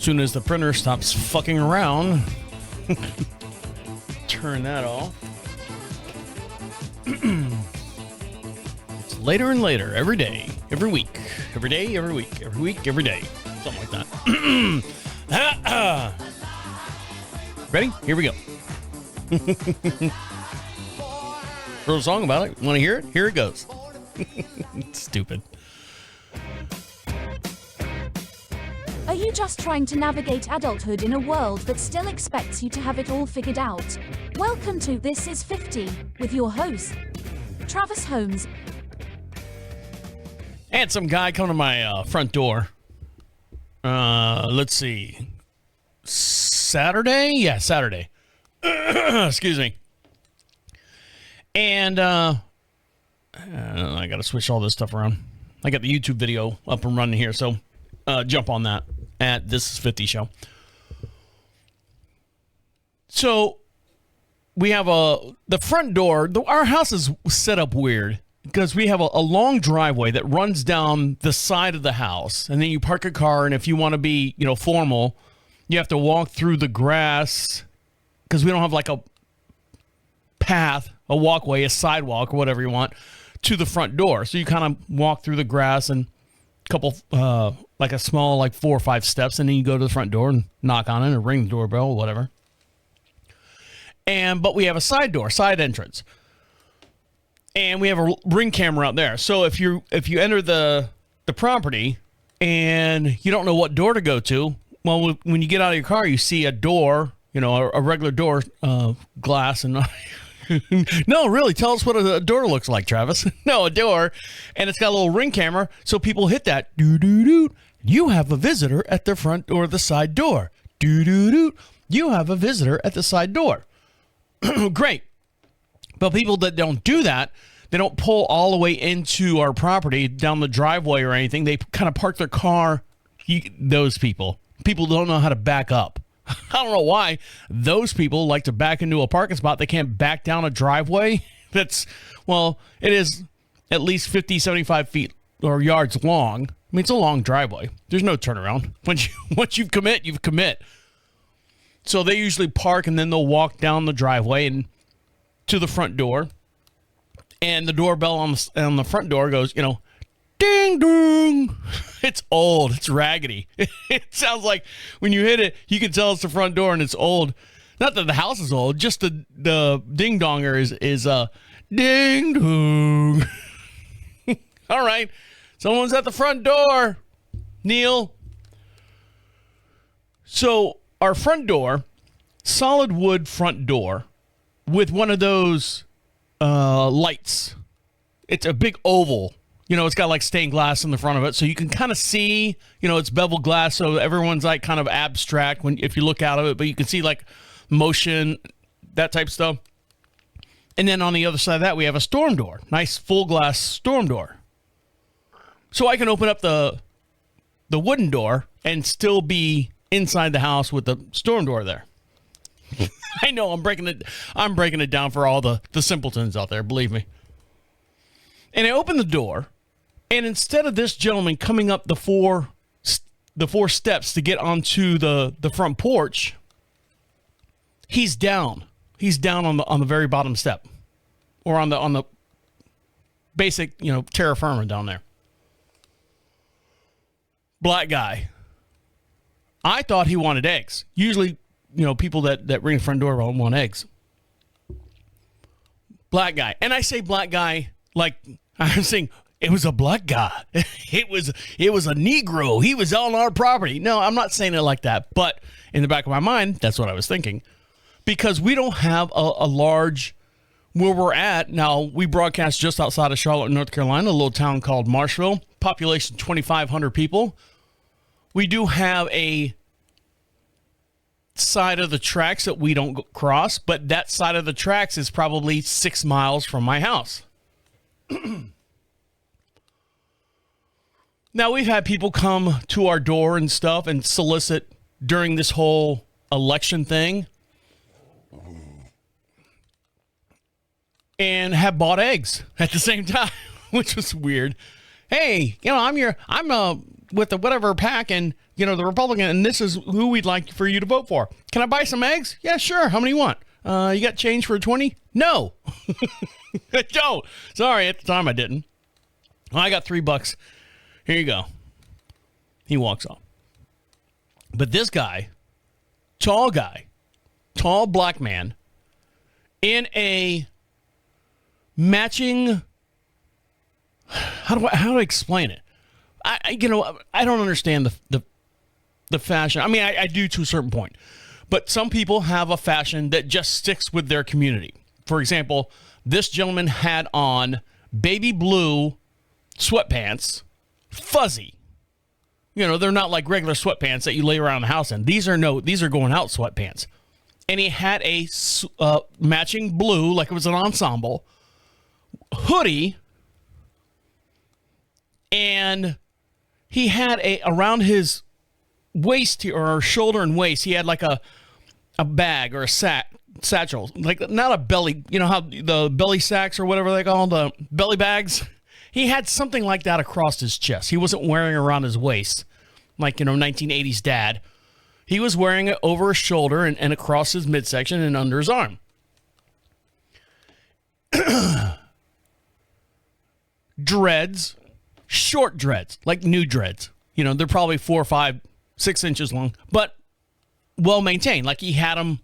soon as the printer stops fucking around. Turn that off. It's later and later every day, every week, every day, every week, every week, every day. Something like that. Ready? Here we go. Wrote a song about it. Want to hear it? Here it goes. Stupid. Are you just trying to navigate adulthood in a world that still expects you to have it all figured out? Welcome to This Is 50 with your host, Travis Holmes. I had some guy come to my front door. Let's see. Saturday? Yeah, Saturday. Excuse me. And I got to switch all this stuff around. I got the YouTube video up and running here, so jump on that at This Is 50 show. So we have the front door. Our house is set up weird because we have a long driveway that runs down the side of the house, and then you park a car, and if you want to be, formal, you have to walk through the grass because we don't have like a path, a walkway, a sidewalk, or whatever you want, to the front door. So you kind of walk through the grass and a couple, like a small, like 4 or 5 steps, and then you go to the front door and knock on it or ring the doorbell or whatever. But we have a side door, side entrance. And we have a ring camera out there. So if you enter the property and you don't know what door to go to, well, when you get out of your car, you see a door, a regular door, glass, and no, really, tell us what a door looks like, Travis. No, a door, and it's got a little ring camera, so people hit that. Doo-doo-doo. You have a visitor at the front or the side door. Doo-doo-doo. You have a visitor at the side door. Great. But people that don't do that, they don't pull all the way into our property, down the driveway or anything. They kind of park their car. Those people don't know how to back up. I don't know why those people like to back into a parking spot. They can't back down a driveway. It is at least 50, 75 feet or yards long. I mean, it's a long driveway. There's no turnaround. Once you commit, you've commit. So they usually park and then they'll walk down the driveway and to the front door. And the doorbell on the front door goes, ding dong. It's old. It's raggedy. It sounds like when you hit it, you can tell it's the front door and it's old. Not that the house is old, just the ding donger is ding dong. All right. Someone's at the front door. Neil. So our front door, solid wood front door with one of those lights. It's a big oval. It's got like stained glass in the front of it, so you can kind of see, it's beveled glass, so everyone's like kind of abstract if you look out of it, but you can see like motion, that type of stuff. And then on the other side of that, we have a storm door, nice full glass storm door. So I can open up the wooden door and still be inside the house with the storm door there. I know I'm breaking it down for all the simpletons out there, believe me. And I open the door, and instead of this gentleman coming up the four steps to get onto the front porch, he's down. He's down on the very bottom step, or on the basic terra firma down there. Black guy. I thought he wanted eggs. Usually, people that ring the front door want eggs. Black guy, and I say black guy like I'm saying. It was a black guy. It was a Negro. He was on our property. No, I'm not saying it like that. But in the back of my mind, that's what I was thinking. Because we don't have a large, where we're at. Now, we broadcast just outside of Charlotte, North Carolina, a little town called Marshville. Population 2,500 people. We do have a side of the tracks that we don't cross. But that side of the tracks is probably 6 miles from my house. Now, we've had people come to our door and stuff and solicit during this whole election thing and have bought eggs at the same time, which was weird. Hey, I'm with the whatever pack and, the Republican, and this is who we'd like for you to vote for. Can I buy some eggs? Yeah, sure. How many you want? You got change for 20? No. I don't. Sorry, at the time I didn't. Well, I got $3. Here you go. He walks off. But this guy, tall black man, in a matching, how do I explain it? I don't understand the fashion. I mean, I do to a certain point, but some people have a fashion that just sticks with their community. For example, this gentleman had on baby blue sweatpants, fuzzy. They're not like regular sweatpants that you lay around the house in. These are going out sweatpants. And he had a matching blue, like it was an ensemble, hoodie. And he had around his waist or shoulder and waist, he had like a bag or a satchel. Like not a belly, how the belly sacks or whatever they call them, the belly bags. He had something like that across his chest. He wasn't wearing it around his waist, like, 1980s dad. He was wearing it over his shoulder and across his midsection and under his arm. Dreads, short dreads, like new dreads. They're probably 4, 5, 6 inches long, but well maintained. Like he had them,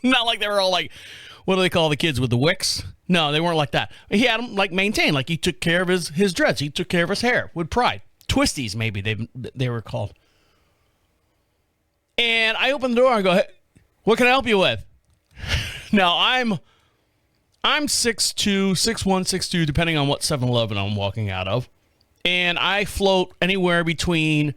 not like they were all like, what do they call the kids with the wicks? No, they weren't like that. He had them like maintained, like he took care of his dreads. He took care of his hair with pride. Twisties, maybe they were called. And I opened the door. I go, hey, what can I help you with? Now I'm 6'2", 6'1", 6'2", depending on what 7-Eleven I'm walking out of. And I float anywhere between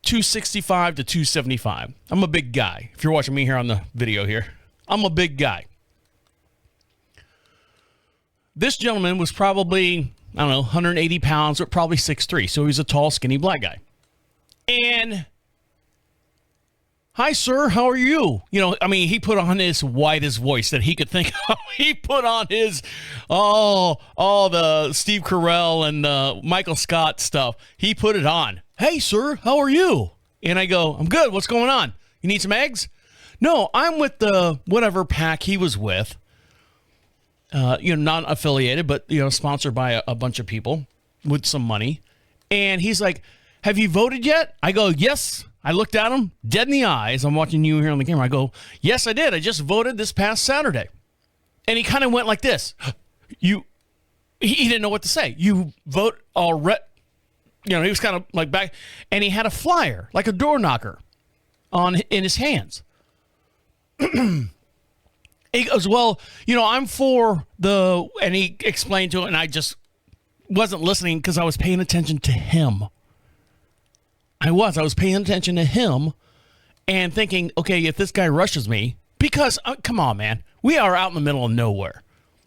265 to 275. I'm a big guy. If you're watching me here on the video here, I'm a big guy. This gentleman was probably, 180 pounds, but probably 6'3". So he's a tall, skinny black guy. And, hi, sir, how are you? He put on his widest voice that he could think of. He put on his, all the Steve Carell and the Michael Scott stuff. He put it on. Hey, sir, how are you? And I go, I'm good. What's going on? You need some eggs? No, I'm with the whatever pack he was with. Non-affiliated, but, sponsored by a bunch of people with some money. And he's like, have you voted yet? I go, yes. I looked at him dead in the eyes. I'm watching you here on the camera. I go, yes, I did. I just voted this past Saturday. And he kind of went like this. He didn't know what to say. You vote already. He was kind of like back. And he had a flyer, like a door knocker, in his hands. He goes, well, I'm for and he explained to it, and I just wasn't listening because I was paying attention to him. I was paying attention to him and thinking, okay, if this guy rushes me, because, come on, man, we are out in the middle of nowhere.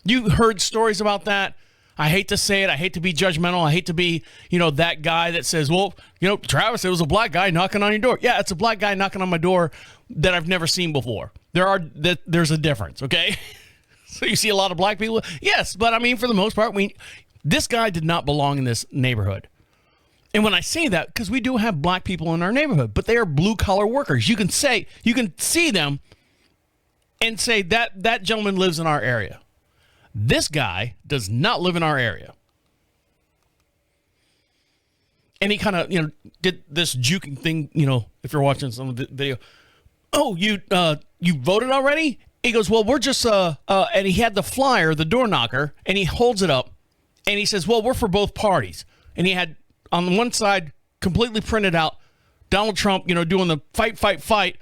You heard stories about that. I hate to say it. I hate to be judgmental. I hate to be, that guy that says, well, Travis, it was a black guy knocking on your door. Yeah, it's a black guy knocking on my door that I've never seen before. There's a difference, okay? So you see a lot of black people? Yes, but for the most part, this guy did not belong in this neighborhood. And when I say that, because we do have black people in our neighborhood, but they are blue-collar workers. You can see them and say that gentleman lives in our area. This guy does not live in our area. And he kind of, did this juking thing, if you're watching some of the video. Oh, you voted already? He goes, well, we're just, and he had the flyer, the door knocker, and he holds it up, and he says, well, we're for both parties. And he had, on one side, completely printed out, Donald Trump, doing the fight,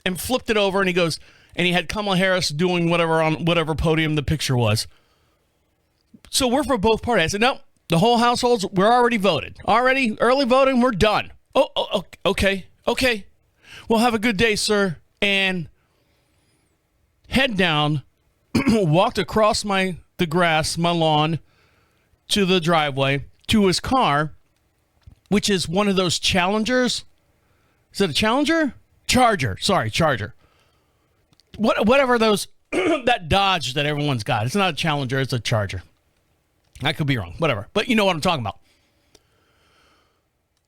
and flipped it over, and he goes, and he had Kamala Harris doing whatever on whatever podium the picture was. So we're for both parties. I said, no, the whole households, we're already voted. Already, early voting, we're done. Oh, okay. Well, have a good day, sir. And head down, walked across the grass, my lawn, to the driveway, to his car, which is one of those Challengers. Is it a Challenger? Charger. Sorry, Charger. Whatever those, that Dodge that everyone's got. It's not a Challenger, it's a Charger. I could be wrong, whatever. But you know what I'm talking about.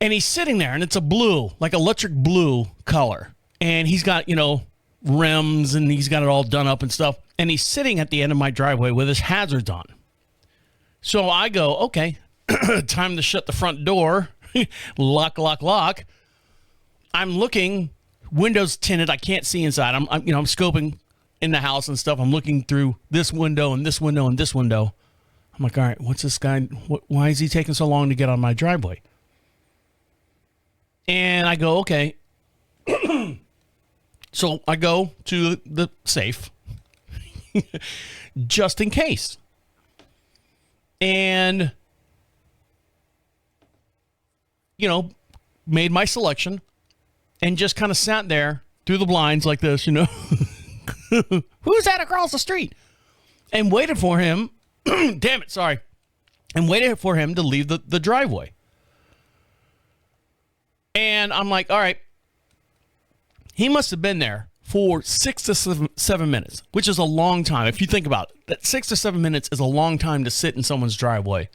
And he's sitting there, and it's a blue, like electric blue color. And he's got, rims, and he's got it all done up and stuff. And he's sitting at the end of my driveway with his hazards on. So I go, okay, time to shut the front door. Lock. I'm looking, windows tinted. I can't see inside. I'm scoping in the house and stuff. I'm looking through this window and this window and this window. I'm like, all right, what's this guy? Why is he taking so long to get on my driveway? And I go, okay. So I go to the safe just in case. And, made my selection and just kind of sat there through the blinds like this, Who's that across the street? And waited for him. Damn it, sorry. And waited for him to leave the driveway. And I'm like, all right. He must have been there for 6 to 7 minutes, which is a long time. If you think about it, that 6 to 7 minutes is a long time to sit in someone's driveway.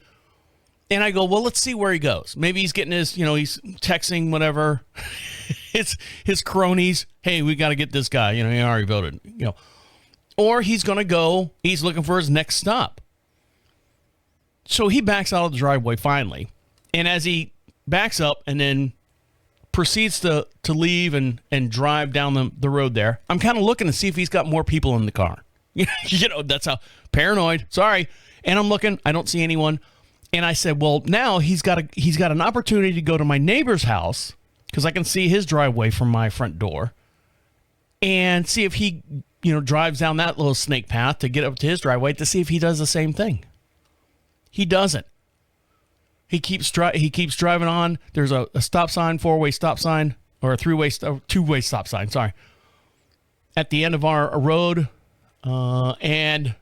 And I go, well, let's see where he goes. Maybe he's getting his, he's texting whatever. his cronies. Hey, we got to get this guy. He already voted. Or he's going to go. He's looking for his next stop. So he backs out of the driveway finally. And as he backs up and then proceeds to leave and drive down the road there, I'm kind of looking to see if he's got more people in the car. That's how paranoid. Sorry. And I'm looking. I don't see anyone. And I said, well, now he's got an opportunity to go to my neighbor's house because I can see his driveway from my front door and see if he, drives down that little snake path to get up to his driveway to see if he does the same thing. He doesn't. He keeps driving on. There's a stop sign, 4-way stop sign, or a 2-way stop sign. Sorry. At the end of our road, and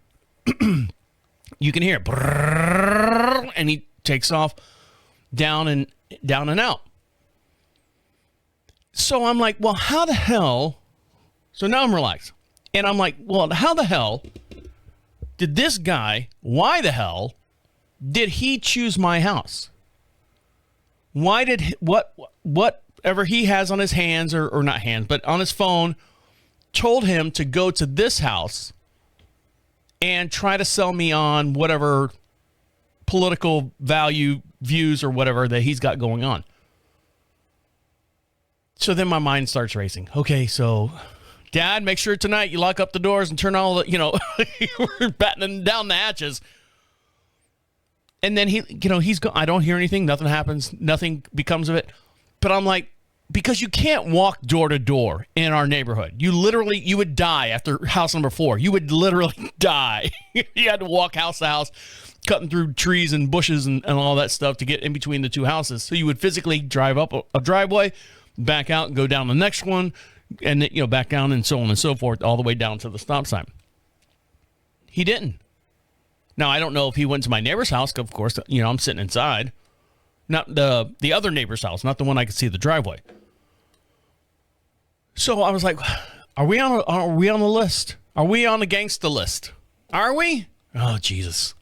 you can hear it, and he takes off down and out. So I'm like, well, how the hell? So now I'm relaxed, and I'm like, well, how the hell did this guy? Why the hell did he choose my house? Why did whatever he has on his hands or not hands, but on his phone, told him to go to this house and try to sell me on whatever political views or whatever that he's got going on? So then my mind starts racing. Okay, so Dad, make sure tonight you lock up the doors and turn all the, we're battening down the hatches. And then he's I don't hear anything. Nothing happens. Nothing becomes of it. But I'm like, because you can't walk door to door in our neighborhood. You would die after house number 4. You would literally die. You had to walk house to house, cutting through trees and bushes and all that stuff to get in between the two houses. So you would physically drive up a driveway, back out, and go down the next one, and then, back down and so on and so forth, all the way down to the stop sign. He didn't. Now, I don't know if he went to my neighbor's house. Of course, I'm sitting inside. Not the other neighbor's house, not the one I could see the driveway. So I was like, are we on the list? Are we on the gangsta list? Are we? Oh, Jesus.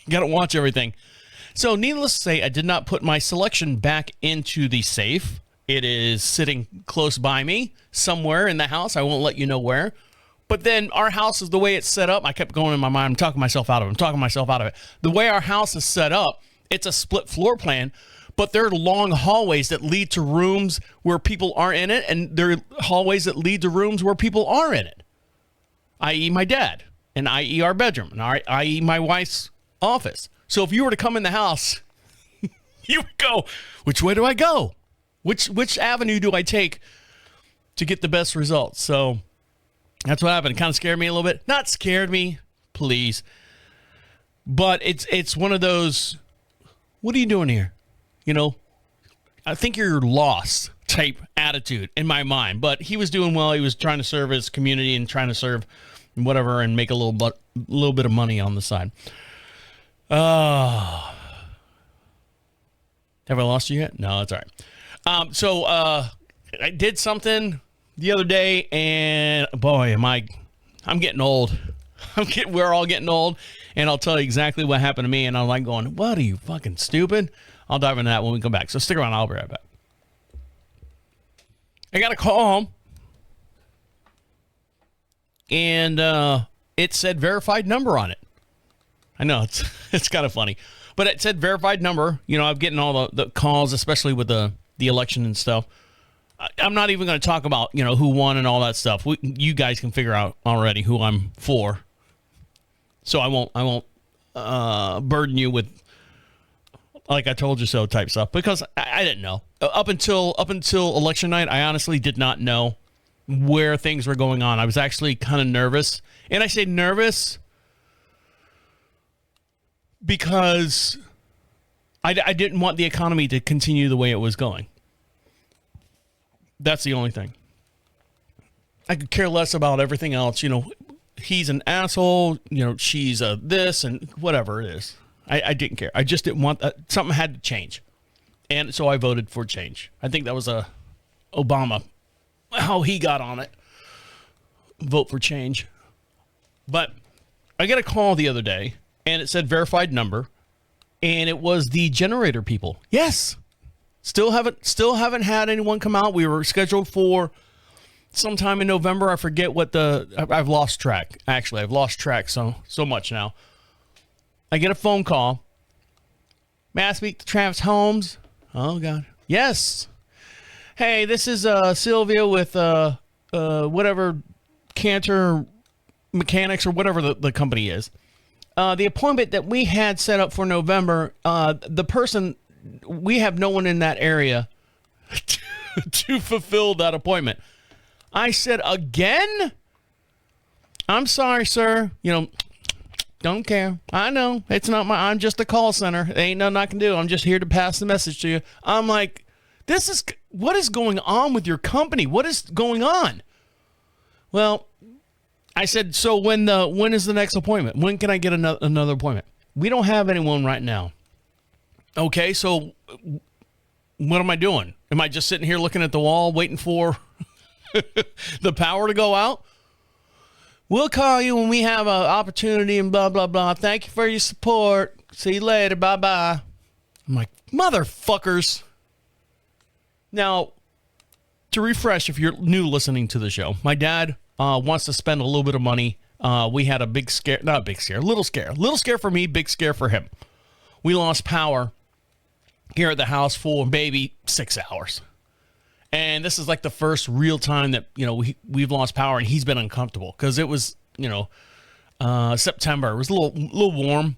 Got to watch everything. So needless to say, I did not put my selection back into the safe. It is sitting close by me somewhere in the house. I won't let you know where. But then our house is the way it's set up. I kept going in my mind. I'm talking myself out of it. The way our house is set up, it's a split floor plan, but there are long hallways that lead to rooms where people aren't in it, and there are hallways that lead to rooms where people are in it, i.e. my dad, and i.e. our bedroom, and i.e. my wife's office. So if you were to come in the house, you would go, which way do I go? Which avenue do I take to get the best results? So that's what happened. It kind of scared me a little bit. Not scared me, please. But it's one of those, what are you doing here? I think you're lost type attitude in my mind. But he was doing well. He was trying to serve his community and trying to serve whatever and make a little bit of money on the side. Have I lost you yet? No, that's all right. So I did something the other day, and boy, I'm getting old. We're all getting old, and I'll tell you exactly what happened to me, and I'm like going, what, are you fucking stupid? I'll dive into that when we come back. So stick around. I'll be right back. I got a call home, and it said verified number on it. I know it's kind of funny, but it said verified number. You know, I'm getting all the calls, especially with the election and stuff. I'm not even going to talk about, you know, who won and all that stuff. You guys can figure out already who I'm for. So I won't burden you with like I told you so type stuff, because I didn't know. Up until election night, I honestly did not know where things were going on. I was actually kind of nervous. And I say nervous because I didn't want the economy to continue the way it was going. That's the only thing. I could care less about everything else. You know, he's an asshole. You know, she's a this and whatever it is. I didn't care. I just didn't want that. Something had to change. And so I voted for change. I think that was Obama, how he got on it. Vote for change. But I got a call the other day, and it said verified number, and it was the generator people. Yes. Still haven't had anyone come out. We were scheduled for sometime in November. I forget what I've lost track. Actually, I've lost track so much now. I get a phone call. May I speak to Travis Holmes? Oh, God. Yes. Hey, this is Sylvia with whatever Cantor Mechanics or whatever the company is. The appointment that we had set up for November, the person, we have no one in that area to fulfill that appointment. I said, again? I'm sorry, sir. You know, don't care. I know. It's not I'm just a call center. There ain't nothing I can do. I'm just here to pass the message to you. I'm like, what is going on with your company? What is going on? Well, I said, so when is the next appointment? When can I get another appointment? We don't have anyone right now. Okay, so what am I doing? Am I just sitting here looking at the wall waiting for the power to go out? We'll call you when we have an opportunity and blah, blah, blah. Thank you for your support. See you later. Bye-bye. I'm like, motherfuckers. Now, to refresh, if you're new listening to the show, my dad wants to spend a little bit of money. We had a big scare, not a big scare, little scare for me, big scare for him. We lost power here at the house for maybe 6 hours. And this is like the first real time that, you know, we've lost power, and he's been uncomfortable because it was, you know, September. It was a little warm.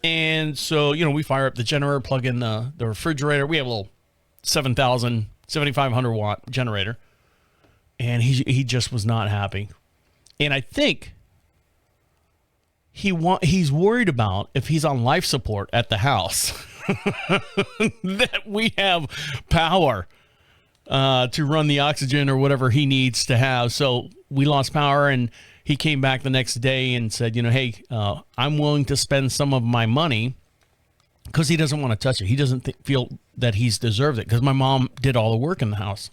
And so, you know, we fire up the generator, plug in the refrigerator. We have a little 7,500 watt generator. And he just was not happy. And I think he's worried about if he's on life support at the house that we have power to run the oxygen or whatever he needs to have. So we lost power, and he came back the next day and said, you know, hey, I'm willing to spend some of my money, because he doesn't want to touch it. He doesn't feel that he's deserved it, because my mom did all the work in the house,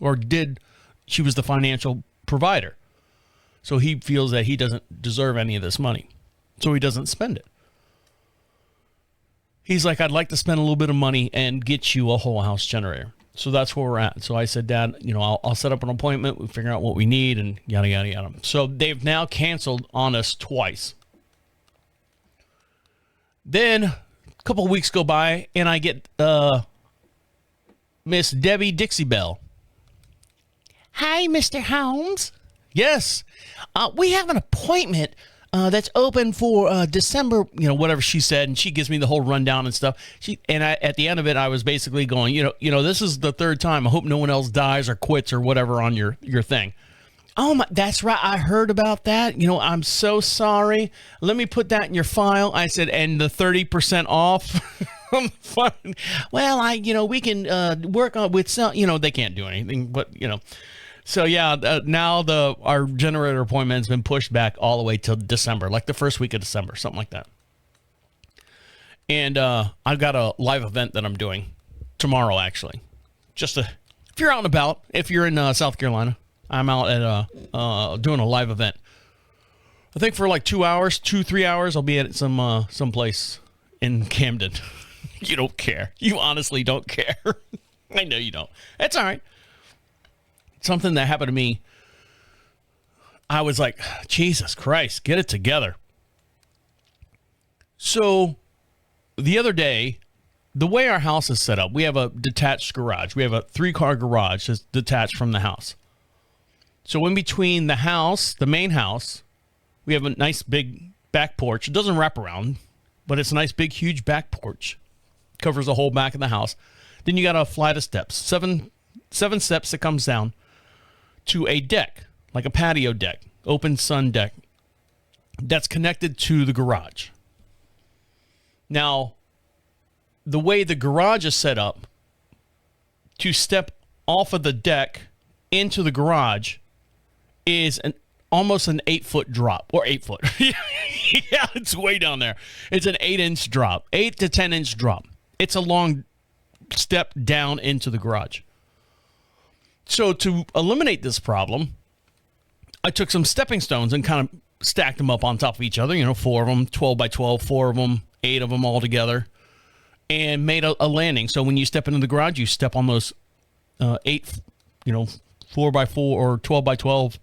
she was the financial provider. So he feels that he doesn't deserve any of this money. So he doesn't spend it. He's like, I'd like to spend a little bit of money and get you a whole house generator. So that's where we're at. So I said, Dad, you know, I'll set up an appointment. We'll figure out what we need and yada, yada, yada. So they've now canceled on us twice. Then a couple of weeks go by, and I get Miss Debbie Dixie Bell. Hi, Mr. Holmes. Yes. We have an appointment that's open for December, you know, whatever she said, and she gives me the whole rundown and stuff. At the end of it, I was basically going, you know, this is the third time. I hope no one else dies or quits or whatever on your thing. Oh my, that's right. I heard about that. You know, I'm so sorry. Let me put that in your file. I said, and the 30% off. I'm fine. Well, we can work on with some. You know, they can't do anything, but you know. So, yeah, now our generator appointment has been pushed back all the way till December, like the first week of December, something like that. And I've got a live event that I'm doing tomorrow, actually. If you're out and about, if you're in South Carolina, I'm out at doing a live event. I think for like 3 hours, I'll be at some place in Camden. You don't care. You honestly don't care. I know you don't. It's all right. Something that happened to me, I was like, Jesus Christ, get it together. So the other day, the way our house is set up, we have a detached garage. We have a 3-car garage that's detached from the house. So in between the house, the main house, we have a nice big back porch. It doesn't wrap around, but it's a nice big huge back porch. Covers the whole back of the house. Then you got a flight of steps, seven steps that comes down to a deck, like a patio deck, open sun deck, that's connected to the garage. Now, the way the garage is set up, to step off of the deck into the garage is almost an 8-foot drop, or 8 foot. Yeah, it's way down there. It's an 8-inch drop, 8 to 10-inch drop. It's a long step down into the garage. So to eliminate this problem, I took some stepping stones and kind of stacked them up on top of each other, 4 of them, 12 by 12, 4 of them, 8 of them all together, and made a landing. So when you step into the garage, you step on those 8, 4 by 4 or 12 by 12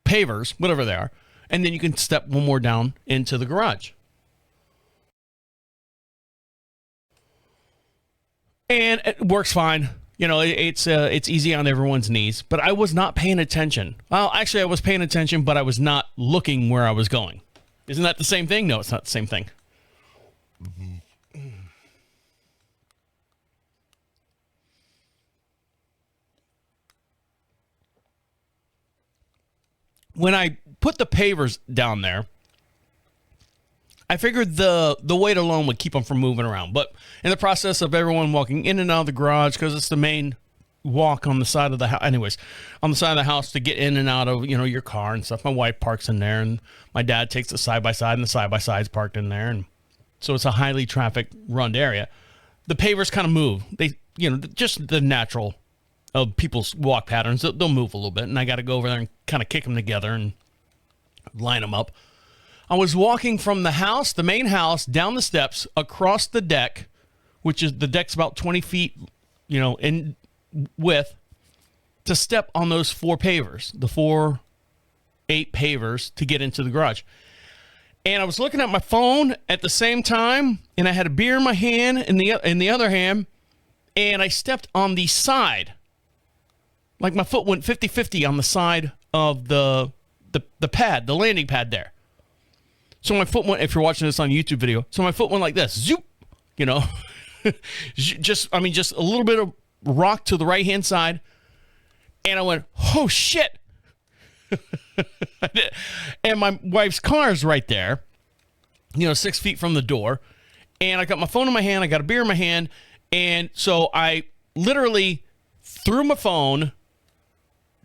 pavers, whatever they are, and then you can step one more down into the garage. And it works fine. It's easy on everyone's knees, but I was not paying attention. Well, actually, I was paying attention, but I was not looking where I was going. Isn't that the same thing? No, it's not the same thing. Mm-hmm. When I put the pavers down there, I figured the weight alone would keep them from moving around. But in the process of everyone walking in and out of the garage, because it's the main walk on the side of the house, anyways, on the side of the house to get in and out of, your car and stuff. My wife parks in there, and my dad takes the side-by-side, and the side-by-side's parked in there. And so it's a highly traffic-run area. The pavers kind of move. They, just the natural of people's walk patterns. They'll move a little bit, and I got to go over there and kind of kick them together and line them up. I was walking from the house, the main house, down the steps, across the deck, which is the deck's about 20 feet, in width, to step on those 4 pavers, the 8 pavers to get into the garage. And I was looking at my phone at the same time, and I had a beer in my hand, in the other hand, and I stepped on the side. Like my foot went 50-50 on the side of the pad, the landing pad there. So my foot went, if you're watching this on a YouTube video, so my foot went like this, zoop, just a little bit of rock to the right-hand side, and I went, oh, shit. And my wife's car is right there, 6 feet from the door, and I got my phone in my hand, I got a beer in my hand, and so I literally threw my phone,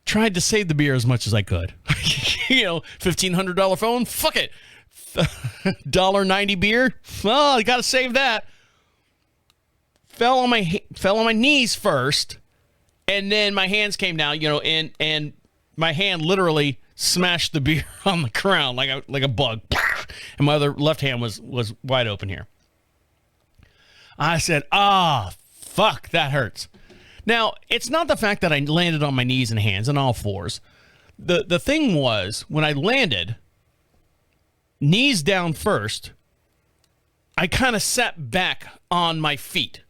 tried to save the beer as much as I could. $1,500 phone, fuck it. $1.90 beer. Oh, I gotta save that. Fell on my knees first, and then my hands came down. And my hand literally smashed the beer on the ground like a bug, and my other left hand was wide open here. I said, fuck, that hurts. Now, it's not the fact that I landed on my knees and hands and all fours. The thing was, when I landed, knees down first, I kind of sat back on my feet.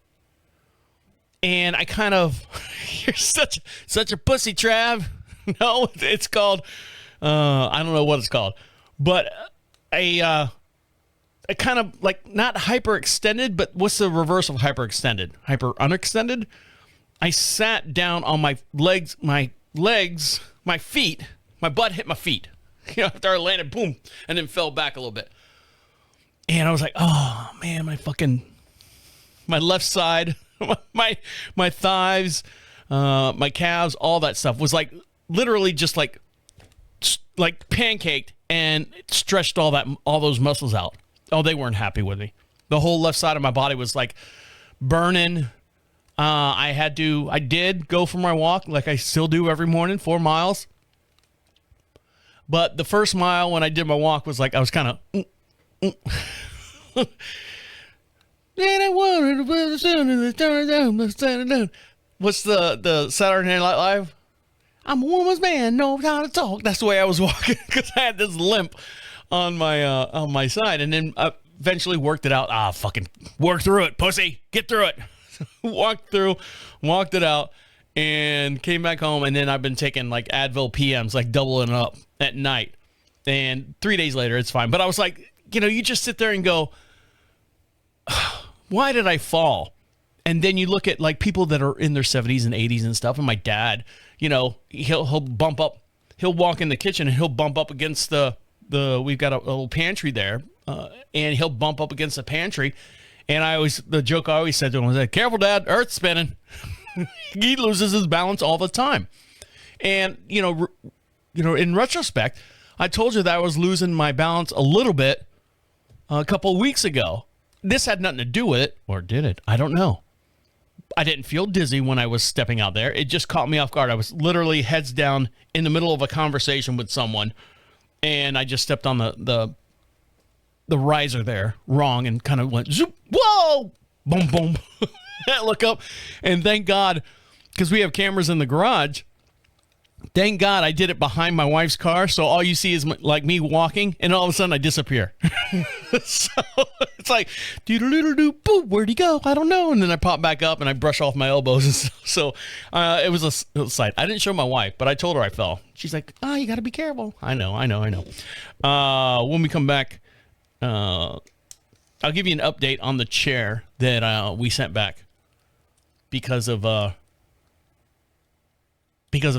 And I kind of, you're such a pussy, Trav. No, it's called, I don't know what it's called. But I kind of like, not hyperextended, but what's the reverse of hyperextended? Hyper unextended? I sat down on my legs, my feet, my butt hit my feet. After I landed, boom, and then fell back a little bit. And I was like, oh, man, my left side, my thighs, my calves, all that stuff was like literally just like pancaked and stretched all those muscles out. Oh, they weren't happy with me. The whole left side of my body was like burning. I did go for my walk like I still do every morning, 4 miles. But the first mile when I did my walk was like, I was kind of, And I wanted to put the sun in the stars down, the sun down. What's the Saturday Night Live? I'm a woman's man, know how to talk. That's the way I was walking because I had this limp on my side, and then I eventually worked it out. Fucking work through it, pussy. Get through it. Walked it out, and came back home. And then I've been taking like Advil PMs, like doubling up at night. And 3 days later, it's fine. But I was like, you just sit there and go, why did I fall? And then you look at like people that are in their 70s and 80s and stuff. And my dad, he'll bump up. He'll walk in the kitchen and he'll bump up against we've got a little pantry there, and he'll bump up against the pantry. And the joke I always said to him was like, careful, Dad, Earth's spinning. He loses his balance all the time. And, in retrospect, I told you that I was losing my balance a little bit a couple of weeks ago. This had nothing to do with it, or did it? I don't know. I didn't feel dizzy when I was stepping out there. It just caught me off guard. I was literally heads down in the middle of a conversation with someone, and I just stepped on the riser there wrong and kind of went, zoop, whoa, boom, boom. I look up, and thank God, because we have cameras in the garage, thank God I did it behind my wife's car, so all you see is like me walking, and all of a sudden I disappear. So it's like, doo-doo-doo-doo, boop, where'd he go? I don't know. And then I pop back up, and I brush off my elbows and stuff. So it was a sight. I didn't show my wife, but I told her I fell. She's like, you got to be careful. I know. When we come back, I'll give you an update on the chair that we sent back because of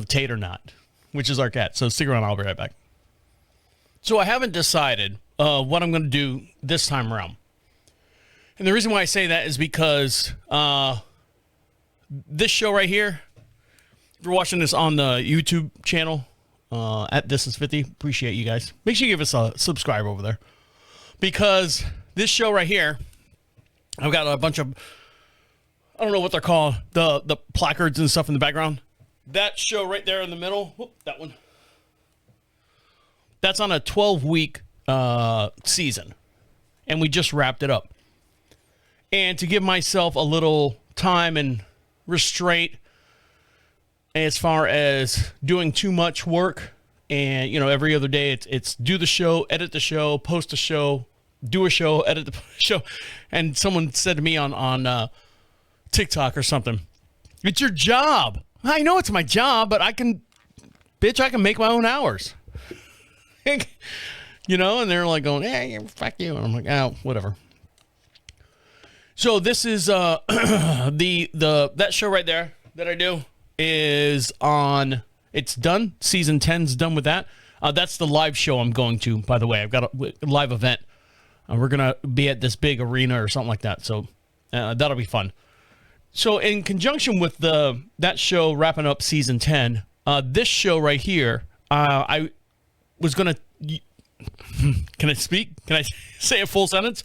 Tater Not, which is our cat. So stick around. I'll be right back. So I haven't decided what I'm going to do this time around. And the reason why I say that is because this show right here, if you're watching this on the YouTube channel at This Is 50, appreciate you guys. Make sure you give us a subscribe over there. Because this show right here, I've got a bunch of, I don't know what they're called, the placards and stuff in the background. That show right there in the middle, that one, that's on a 12-week season. And we just wrapped it up. And to give myself a little time and restraint as far as doing too much work, and, every other day it's do the show, edit the show, post a show, do a show, edit the show. And someone said to me on TikTok or something, it's your job. I know it's my job, but I can make my own hours. And they're like going, hey, fuck you. And I'm like, whatever. So this is that show right there that I do is on, it's done. Season 10's done with that. That's the live show I'm going to, by the way. I've got a live event. We're going to be at this big arena or something like that. So that'll be fun. So in conjunction with that show wrapping up season 10, this show right here, I was going to, can I speak? Can I say a full sentence?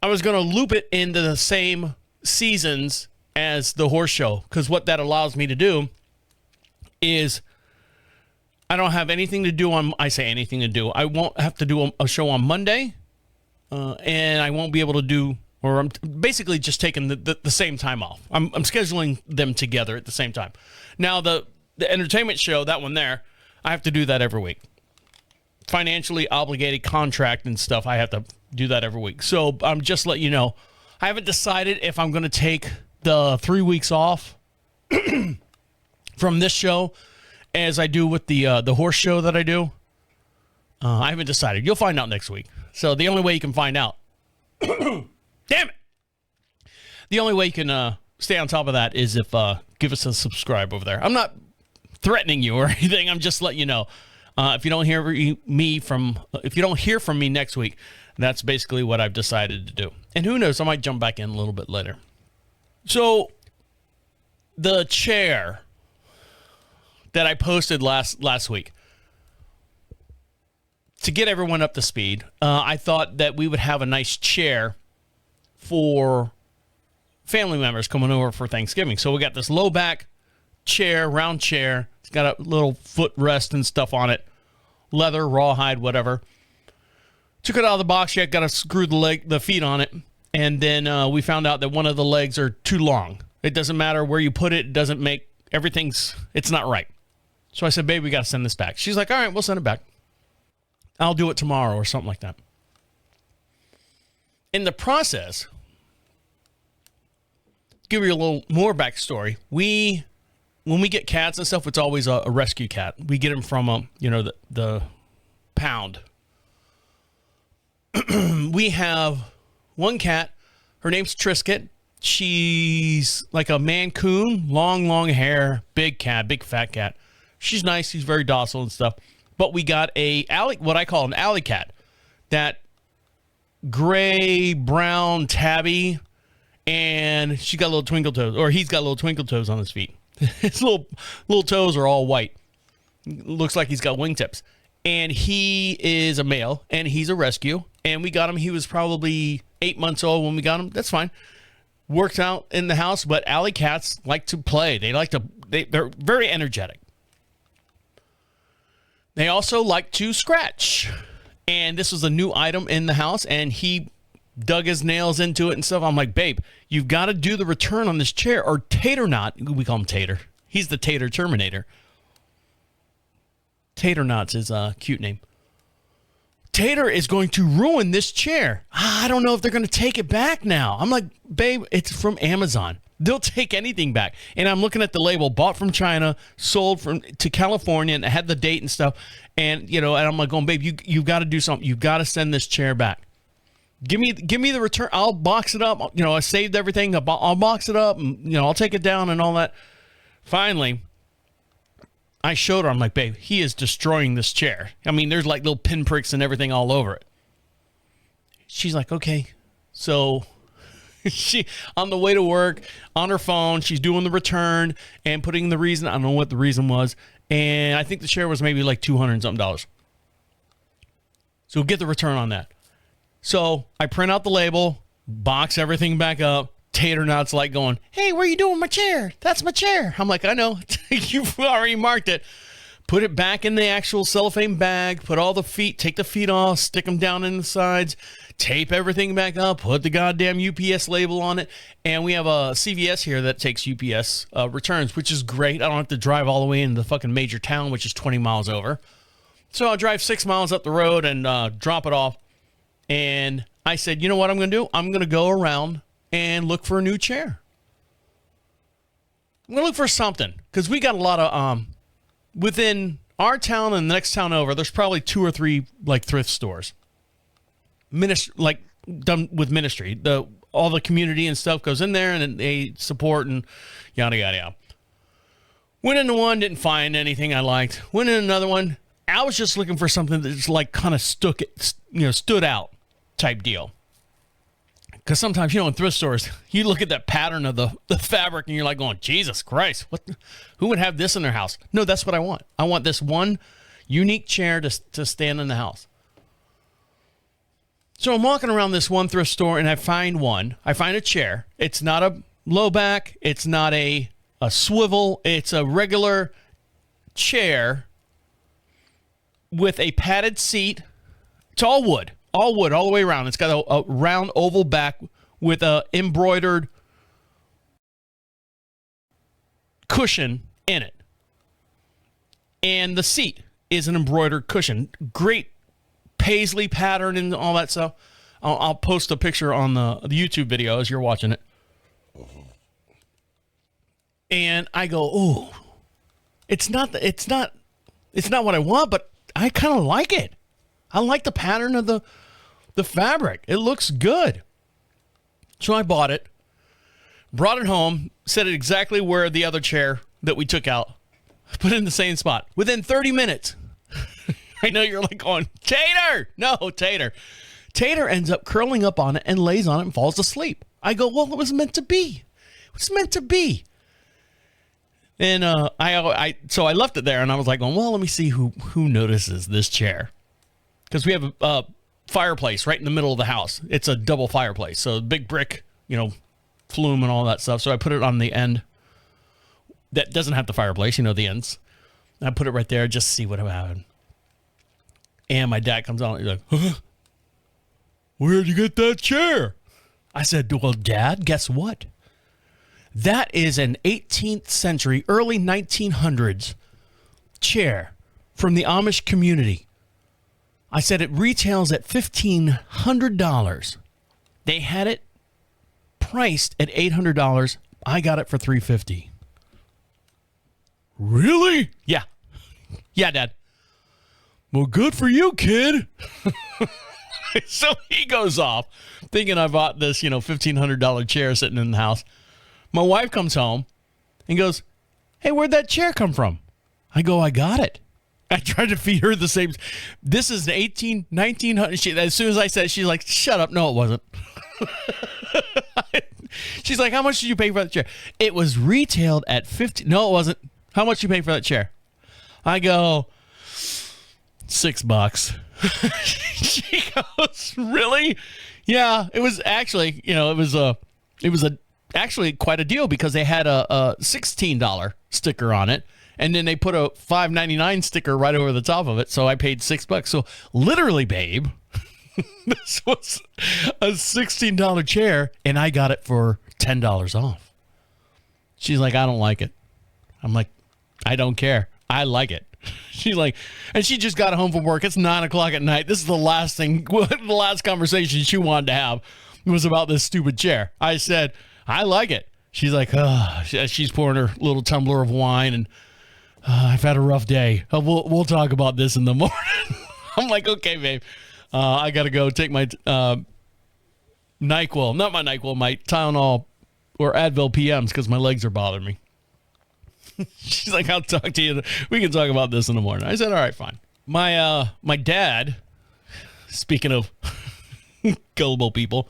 I was going to loop it into the same seasons as the horse show, because what that allows me to do is I don't have anything to do on, I say anything to do. I won't have to do a show on Monday, and I won't be able to do, or I'm basically just taking the same time off. I'm scheduling them together at the same time. Now, the entertainment show, that one there, I have to do that every week. Financially obligated contract and stuff, I have to do that every week. So I'm just letting you know, I haven't decided if I'm going to take the 3 weeks off from this show as I do with the horse show that I do. I haven't decided. You'll find out next week. So the only way you can find out, damn it, the only way you can stay on top of that is if give us a subscribe over there. I'm not threatening you or anything. I'm just letting you know. If you don't hear from me next week, that's basically what I've decided to do. And who knows, I might jump back in a little bit later. So the chair that I posted last week, to get everyone up to speed, I thought that we would have a nice chair for family members coming over for Thanksgiving. So we got this low back chair, round chair. It's got a little footrest and stuff on it. Leather, rawhide, whatever. Took it out of the box. Got to screw the feet on it. And then we found out that one of the legs are too long. It doesn't matter where you put it. It doesn't make it's not right. So I said, babe, we got to send this back. She's like, all right, we'll send it back. I'll do it tomorrow or something like that. In the process, give you a little more backstory. When we get cats and stuff, it's always a rescue cat. We get them from the pound. We have one cat. Her name's Trisket. She's like a Mancoon, long hair, big cat, big fat cat. She's nice. She's very docile and stuff. But we got what I call an alley cat, that gray brown tabby, and she got little twinkle toes, or he's got little twinkle toes on his feet. His little toes are all white. Looks like he's got wingtips. And he is a male, and he's a rescue. And we got him. He was probably 8 months old when we got him. That's fine. Worked out in the house, but alley cats like to play. They're very energetic. They also like to scratch. And this was a new item in the house, and he dug his nails into it and stuff. I'm like, babe, you've got to do the return on this chair, or Tater Knot. We call him Tater. He's the Tater Terminator. Tater Knot's his cute name. Tater is going to ruin this chair. I don't know if they're going to take it back now. I'm like, babe, it's from Amazon. They'll take anything back. And I'm looking at the label, bought from China, sold to California, and it had the date and stuff. And, and I'm like, going, babe, you've got to do something. You've got to send this chair back. Give me the return. I'll box it up. I saved everything. I'll box it up. And, I'll take it down and all that. Finally, I showed her. I'm like, babe, he is destroying this chair. I mean, there's like little pinpricks and everything all over it. She's like, okay. So she, on the way to work, on her phone, she's doing the return and putting the reason. I don't know what the reason was. And I think the chair was maybe like $200 and something. So get the return on that. So I print out the label, box everything back up. Tater Knot's like going, hey, where are you doing my chair? That's my chair. I'm like, I know. You've already marked it. Put it back in the actual cellophane bag. Put all the feet, take the feet off, stick them down in the sides, tape everything back up, put the goddamn UPS label on it. And we have a CVS here that takes UPS returns, which is great. I don't have to drive all the way into the fucking major town, which is 20 miles over. So I'll drive 6 miles up the road and drop it off. And I said, you know what I'm going to do? I'm going to go around and look for a new chair. I'm going to look for something, because we got a lot of, within our town and the next town over, there's probably 2 or 3 like thrift stores. Like done with ministry. All the community and stuff goes in there and they support and yada, yada, yada. Went into one, didn't find anything I liked. Went in another one. I was just looking for something that just like kind of stood out type deal. Because sometimes, in thrift stores, you look at that pattern of the fabric and you're like going, Jesus Christ, who would have this in their house? No, that's what I want. I want this one unique chair to stand in the house. So I'm walking around this one thrift store and I find one. I find a chair. It's not a low back. It's not a swivel. It's a regular chair with a padded seat. It's all wood. All wood, all the way around. It's got a round oval back with a embroidered cushion in it. And the seat is an embroidered cushion. Great paisley pattern and all that stuff. I'll post a picture on the YouTube video as you're watching it. And I go, ooh, it's not what I want, but I kind of like it. I like the pattern of the fabric. It looks good. So I bought it, brought it home, set it exactly where the other chair that we took out, put it in the same spot. Within 30 minutes, I know you're like going, Tater! No, Tater. Tater ends up curling up on it and lays on it and falls asleep. I go, well, it was meant to be. It was meant to be. And so I left it there and I was like, well, let me see who notices this chair. Because we have a fireplace right in the middle of the house. It's a double fireplace. So big brick, flume and all that stuff. So I put it on the end that doesn't have the fireplace, the ends. I put it right there just to see what would happen. And my dad comes on and he's like, huh? Where'd you get that chair? I said, well, Dad, guess what? That is an 18th century, early 1900s chair from the Amish community. I said it retails at $1,500. They had it priced at $800. I got it for $350. Really? Yeah. Yeah, Dad. Well, good for you, kid. So he goes off thinking I bought this, $1,500 chair sitting in the house. My wife comes home and goes, hey, where'd that chair come from? I go, I got it. I tried to feed her the same. This is the 1900. As soon as I said it, she's like, shut up. No, it wasn't. She's like, how much did you pay for that chair? It was retailed at $50. No, it wasn't. How much you pay for that chair? I go, $6. She goes, really? Yeah, it was actually, it was actually quite a deal because they had a $16 sticker on it. And then they put a $5.99 sticker right over the top of it. So I paid $6. So literally, babe, this was a $16 chair and I got it for $10 off. She's like, I don't like it. I'm like, I don't care. I like it. She's like, and she just got home from work. It's 9:00 at night. This is the last conversation she wanted to have was about this stupid chair. I said, I like it. She's like, she's pouring her little tumbler of wine and I've had a rough day. We'll talk about this in the morning. I'm like, okay, babe. I got to go take my NyQuil, not my NyQuil, my Tylenol or Advil PMs because my legs are bothering me. She's like, I'll talk to you. We can talk about this in the morning. I said, all right, fine. My dad, speaking of gullible people,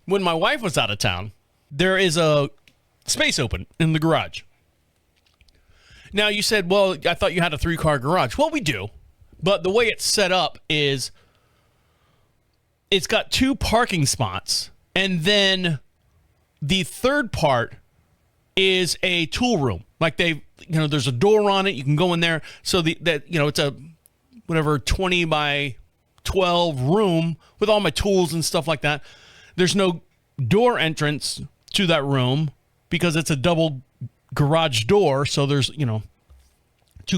when my wife was out of town, there is a space open in the garage. Now, you said, well, I thought you had a 3-car garage. Well, we do. But the way it's set up is it's got 2 parking spots. And then the third part is a tool room. Like there's a door on it. You can go in there. So it's a 20 by 12 room with all my tools and stuff like that. There's no door entrance to that room because it's a double garage door. So there's, 2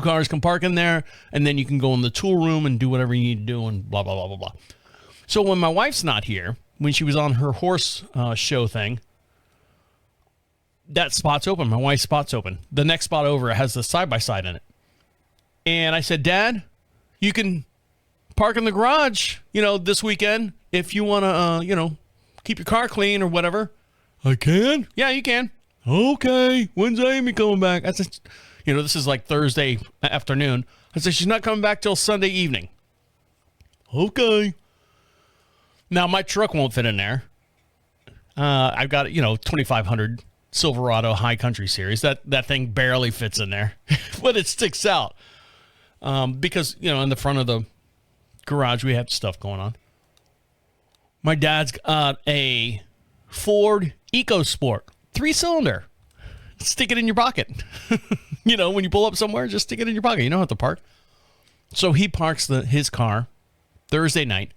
cars can park in there and then you can go in the tool room and do whatever you need to do and blah, blah, blah, blah, blah. So when my wife's not here, when she was on her horse show thing, that spot's open. My wife's spot's open. The next spot over has the side-by-side in it. And I said, Dad, you can park in the garage, this weekend if you want to, keep your car clean or whatever. I can? Yeah, you can. Okay. When's Amy coming back? I said, this is like Thursday afternoon. I said, she's not coming back till Sunday evening. Okay. Now, my truck won't fit in there. I've got, 2,500 Silverado High Country Series. That thing barely fits in there, but it sticks out because, in the front of the garage, we have stuff going on. My dad's got a Ford EcoSport 3-cylinder. Stick it in your pocket. When you pull up somewhere, just stick it in your pocket. You don't have to park. So he parks his car Thursday night,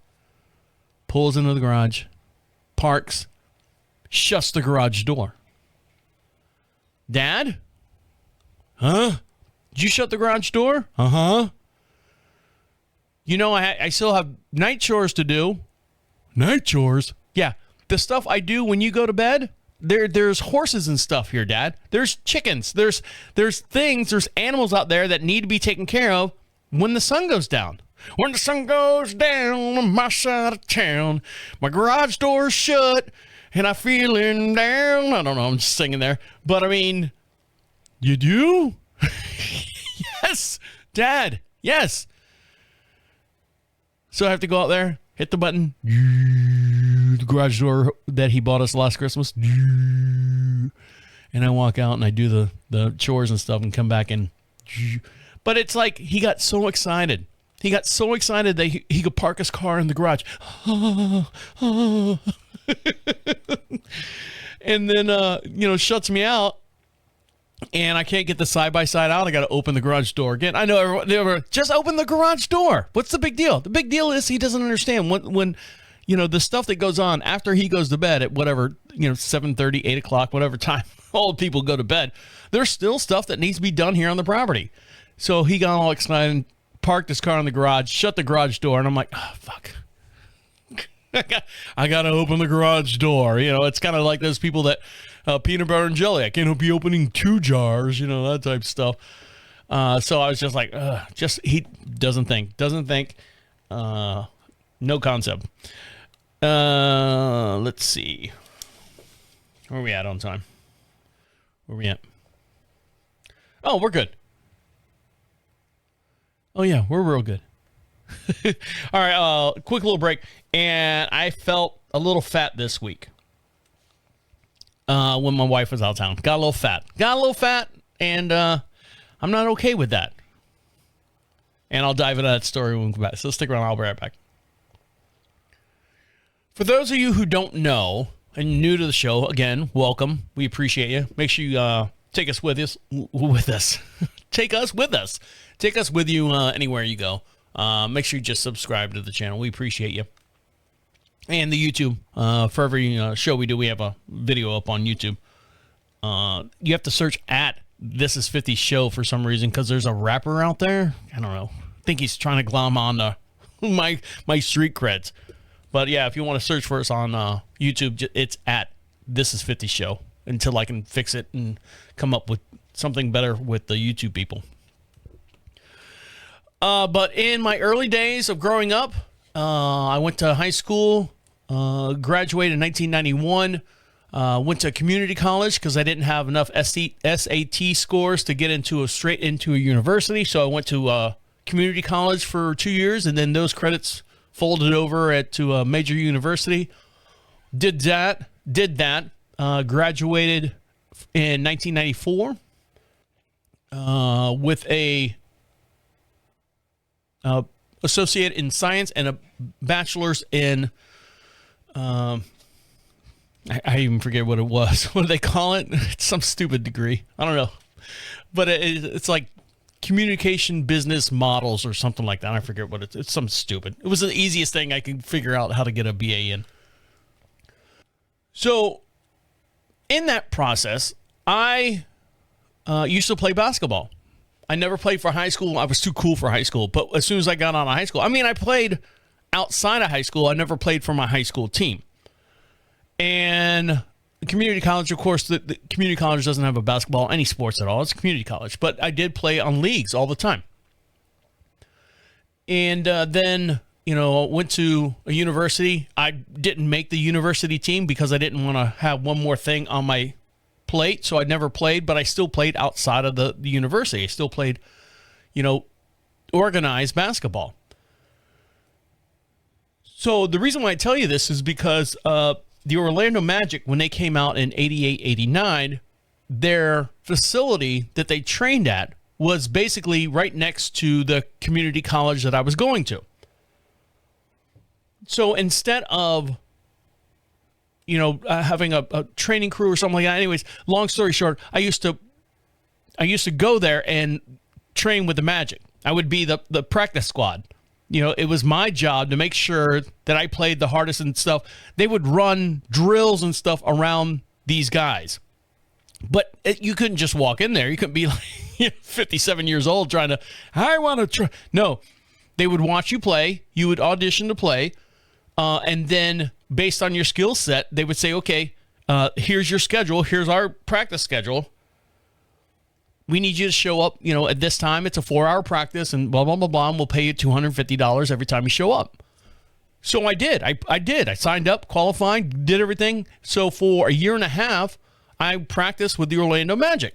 pulls into the garage, parks, shuts the garage door. Dad? Huh? Did you shut the garage door? Uh-huh. I still have night chores to do. Night chores? Yeah. The stuff I do when you go to bed, there's horses and stuff here, Dad. There's chickens. There's animals out there that need to be taken care of when the sun goes down. When the sun goes down on my side of town, my garage door's shut, and I'm feeling down. I don't know, I'm just singing there. But, you do? Yes, Dad, yes. So I have to go out there, hit the button, the garage door that he bought us last Christmas, and I walk out and I do the chores and stuff and come back and... But it's like he got so excited. He got so excited that he could park his car in the garage. And then, shuts me out. And I can't get the side-by-side out. I got to open the garage door again. I know everyone, just open the garage door. What's the big deal? The big deal is he doesn't understand when the stuff that goes on after he goes to bed at whatever, 7:30, 8 o'clock, whatever time all the people go to bed, there's still stuff that needs to be done here on the property. So he got all excited and parked his car in the garage, shut the garage door, and I'm like, oh, fuck. I got to open the garage door. It's kind of like those people that peanut butter and jelly. I can't be opening 2 jars, that type of stuff. So I was just like, he doesn't think. No concept. Let's see. Where are we at on time? Where are we at? Oh, we're good. Oh, yeah, we're real good. All right, quick little break. And I felt a little fat this week when my wife was out of town. Got a little fat, and I'm not okay with that. And I'll dive into that story when we come back. So stick around. I'll be right back. For those of you who don't know and new to the show, again, welcome. We appreciate you. Make sure you take us with us. Take us with us. Take us with you anywhere you go. Make sure you just subscribe to the channel. We appreciate you. And the YouTube. For every show we do, we have a video up on YouTube. You have to search at This Is 50 Show for some reason because there's a rapper out there. I don't know. I think he's trying to glom on my street creds. But yeah, if you want to search for us on YouTube, it's at This Is 50 Show until I can fix it and come up with something better with the YouTube people. But in my early days of growing up, I went to high school, graduated in 1991, went to community college because I didn't have enough SAT scores to get straight into a university. So I went to community college for 2 years, and then those credits folded over to a major university. Did that, graduated in 1994 with a associate in science and a bachelor's in I even forget what it was. What do they call it? It's some stupid degree. I don't know. But it's like communication business models or something like that. I forget what it's something stupid. It was the easiest thing I could figure out how to get a BA in. So in that process, I used to play basketball. I never played for high school. I was too cool for high school. But as soon as I got out of high school, I played outside of high school. I never played for my high school team. And the community college, of course, the community college doesn't have a basketball, any sports at all. It's a community college. But I did play on leagues all the time. And then, went to a university. I didn't make the university team because I didn't want to have one more thing on my plate. So I never played, but I still played outside of the university. I still played, organized basketball. So the reason why I tell you this is because the Orlando Magic, when they came out in 88, 89, their facility that they trained at was basically right next to the community college that I was going to. So instead of, having a training crew or something like that, anyways, long story short, I used to go there and train with the Magic. I would be the practice squad. It was my job to make sure that I played the hardest and stuff. They would run drills and stuff around these guys. But you couldn't just walk in there. You couldn't be like 57 years old trying to, I want to try. No, they would watch you play. You would audition to play. And then based on your skill set, they would say, okay, here's your schedule. Here's our practice schedule. We need you to show up, at this time. It's a 4-hour practice and blah, blah, blah, blah. And we'll pay you $250 every time you show up. So I did. I did. I signed up, qualified, did everything. So for a year and a half, I practiced with the Orlando Magic.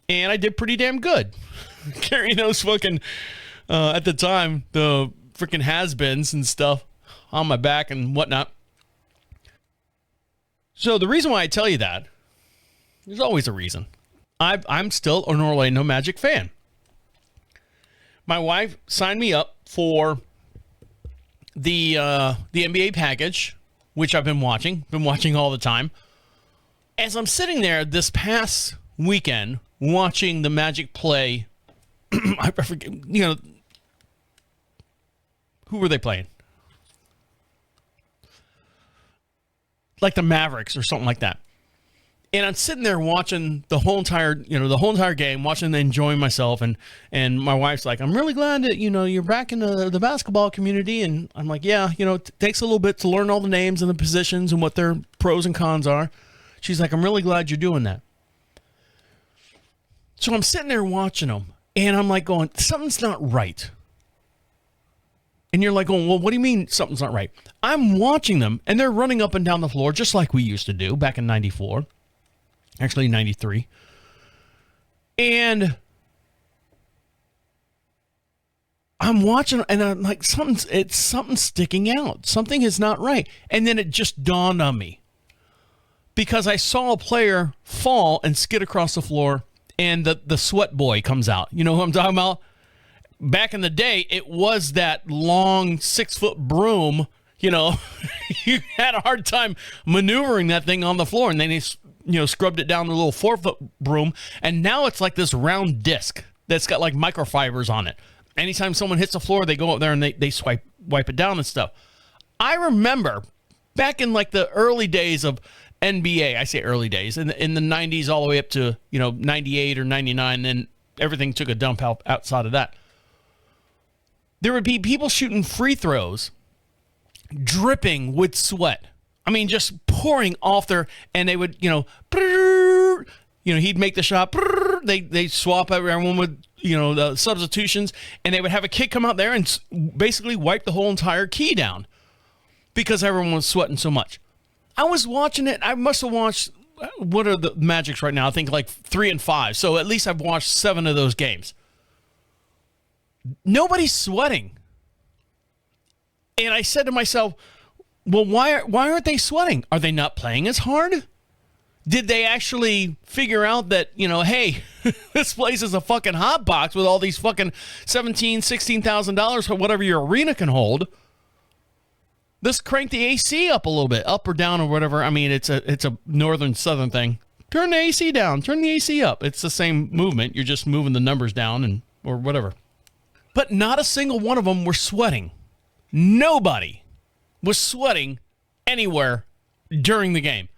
And I did pretty damn good. Carrying those fucking, at the time, the freaking has-beens and stuff on my back and whatnot. So the reason why I tell you that, there's always a reason. I'm still an Orlando Magic fan. My wife signed me up for the NBA package, which I've been watching all the time. As I'm sitting there this past weekend watching the Magic play, I forget, who were they playing? like the Mavericks or something like that. And I'm sitting there watching the whole entire game, watching and enjoying myself. And my wife's like, I'm really glad that, you're back in the basketball community. And I'm like, yeah, it takes a little bit to learn all the names and the positions and what their pros and cons are. She's like, I'm really glad you're doing that. So I'm sitting there watching them, and I'm like going, something's not right. And you're like going, well, what do you mean something's not right? I'm watching them, and they're running up and down the floor just like we used to do back in 94. Actually, 93. And I'm watching, and I'm like, something's sticking out. Something is not right. And then it just dawned on me. Because I saw a player fall and skid across the floor, and the sweat boy comes out. You know who I'm talking about? Back in the day, it was that long 6-foot broom. You had a hard time maneuvering that thing on the floor, and then he scrubbed it down the little 4-foot broom, and now it's like this round disc that's got like microfibers on it. Anytime someone hits the floor, they go up there and they wipe it down and stuff. I remember back in like the early days of NBA, I say early days, in the 90s all the way up to 98 or 99, then everything took a dump outside of that. There would be people shooting free throws, dripping with sweat. I mean, just pouring off there, and they would, he'd make the shot. They swap everyone with, the substitutions, and they would have a kid come out there and basically wipe the whole entire key down because everyone was sweating so much. I was watching it. I must have watched, what are the Magics right now? I think like 3 and 5. So at least I've watched 7 of those games. Nobody's sweating. And I said to myself, well, why aren't they sweating? Are they not playing as hard? Did they actually figure out that, hey, this place is a fucking hot box with all these fucking $17,000, $16,000 for whatever your arena can hold? Let's crank the AC up a little bit, up or down or whatever. I mean, it's a northern southern thing. Turn the AC down, turn the AC up. It's the same movement. You're just moving the numbers down or whatever. But not a single one of them were sweating. Nobody was sweating anywhere during the game.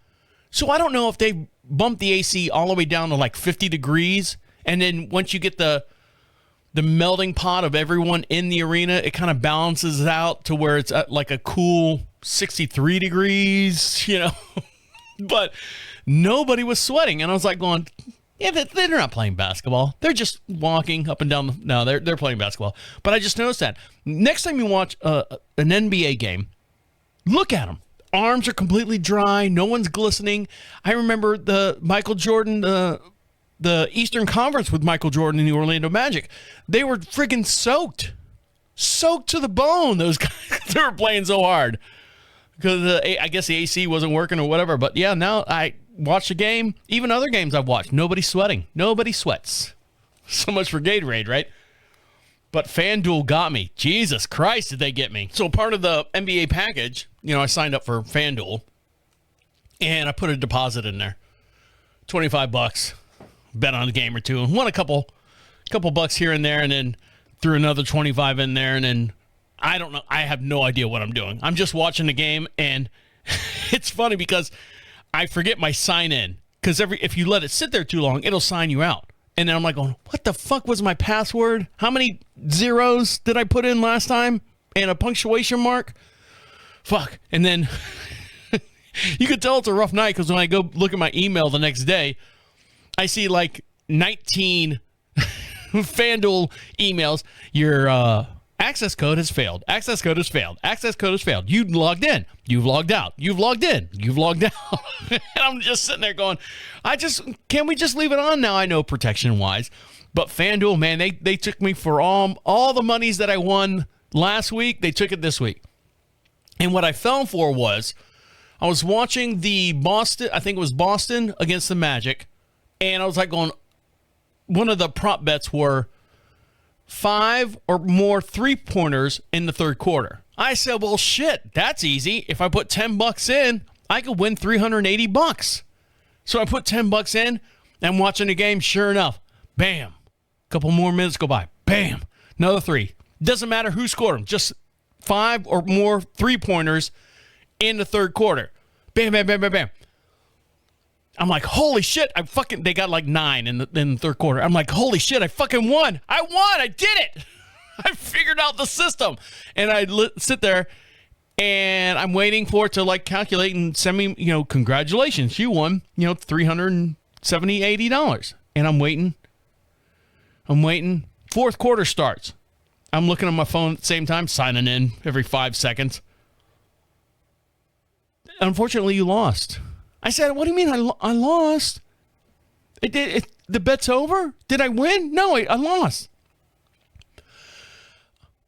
So I don't know if they bumped the AC all the way down to like 50 degrees. And then once you get the melting pot of everyone in the arena, it kind of balances out to where it's at like a cool 63 degrees, But nobody was sweating. And I was like going, yeah, they're not playing basketball. They're just walking up and down. No, they're playing basketball. But I just noticed that. Next time you watch an NBA game, look at them. Arms are completely dry. No one's glistening. I remember the Michael Jordan, the Eastern Conference with Michael Jordan and the Orlando Magic. They were friggin' soaked to the bone. Those guys, they were playing so hard because I guess the AC wasn't working or whatever. But yeah, now I watch the game. Even other games I've watched, nobody's sweating. Nobody sweats. So much for Gatorade, right? But FanDuel got me. Jesus Christ, did they get me? So part of the NBA package, I signed up for FanDuel, and I put a deposit in there, $25. Bet on a game or two, and won a couple bucks here and there, and then threw another 25 in there, and then I don't know. I have no idea what I'm doing. I'm just watching the game, and it's funny because I forget my sign in because if you let it sit there too long, it'll sign you out. And then I'm like going, what the fuck was my password? How many zeros did I put in last time? And a punctuation mark? Fuck. And then you could tell it's a rough night because when I go look at my email the next day, I see like 19 FanDuel emails. Your access code has failed. Access code has failed. Access code has failed. You logged in. You've logged out. You've logged in. You've logged out. And I'm just sitting there going, can we just leave it on now? I know protection wise, but FanDuel, man, they took me for all the monies that I won last week. They took it this week. And what I fell for was I was watching the Boston, I think it was Boston against the Magic. And I was like going, one of the prop bets were 5 or more 3-pointers in the third quarter. I said, well, shit, that's easy. If I put $10 in, I could win $380. So I put $10 in and watching the game. Sure enough, bam, a couple more minutes go by. Bam, another 3. Doesn't matter who scored them. Just 5 or more 3-pointers in the third quarter. Bam, bam, bam, bam, bam. I'm like, holy shit. They got like 9 in the third quarter. I'm like, holy shit, I fucking won. I won. I did it. I figured out the system. And I sit there and I'm waiting for it to like calculate and send me, congratulations. You won, $370, $80. And I'm waiting. Fourth quarter starts. I'm looking at my phone at the same time, signing in every 5 seconds. Unfortunately, you lost. I said, what do you mean I lost? The bet's over? Did I win? No, I lost.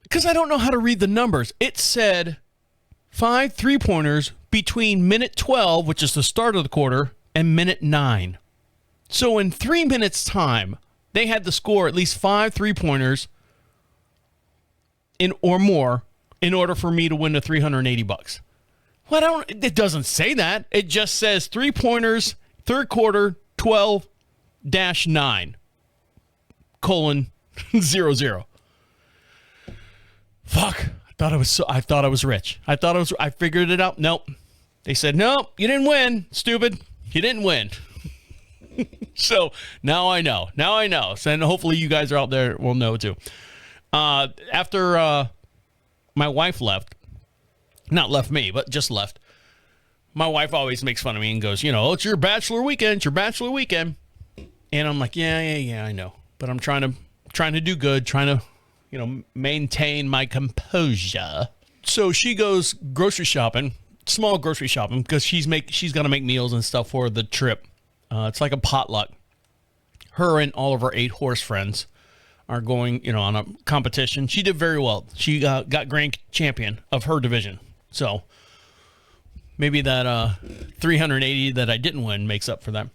Because I don't know how to read the numbers. It said 5 3-pointers between minute 12, which is the start of the quarter, and minute 9. So in 3 minutes' time, they had to score at least 5 3-pointers or more in order for me to win the $380. Well, it doesn't say that. It just says 3-pointers, third quarter, 12-9, colon, 00. Fuck. I thought I was rich. I figured it out. Nope. They said, nope, you didn't win, stupid. You didn't win. So now I know. So, and hopefully you guys are out there will know too. After my wife left, not left me, but just left. My wife always makes fun of me and goes, it's your bachelor weekend. And I'm like, yeah, I know. But I'm trying to do good, trying to, maintain my composure. So she goes grocery shopping, small grocery shopping, because she's got to make meals and stuff for the trip. It's like a potluck. Her and all of her 8-horse friends are going, on a competition. She did very well. She got grand champion of her division. So maybe that 380 that I didn't win makes up for that.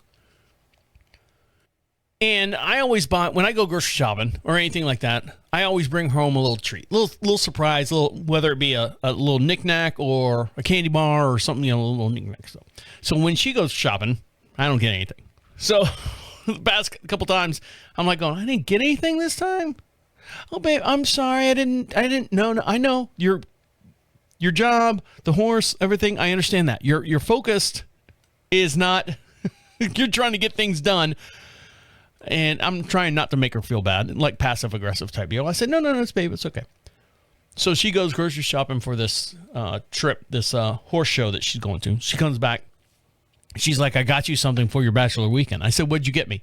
And I always buy, when I go grocery shopping or anything like that, I always bring home a little treat, little surprise, whether it be a little knickknack or a candy bar or something, a little knickknack stuff. So when she goes shopping, I don't get anything. So the past couple times, I'm like going, I didn't get anything this time. Oh, babe, I'm sorry. I didn't know. I know your job, the horse, everything. I understand that. Your focused is not, you're trying to get things done. And I'm trying not to make her feel bad, like passive aggressive type deal. I said, no, it's babe. It's okay. So she goes grocery shopping for this trip, this horse show that she's going to. She comes back. She's like, I got you something for your bachelor weekend. I said, what'd you get me?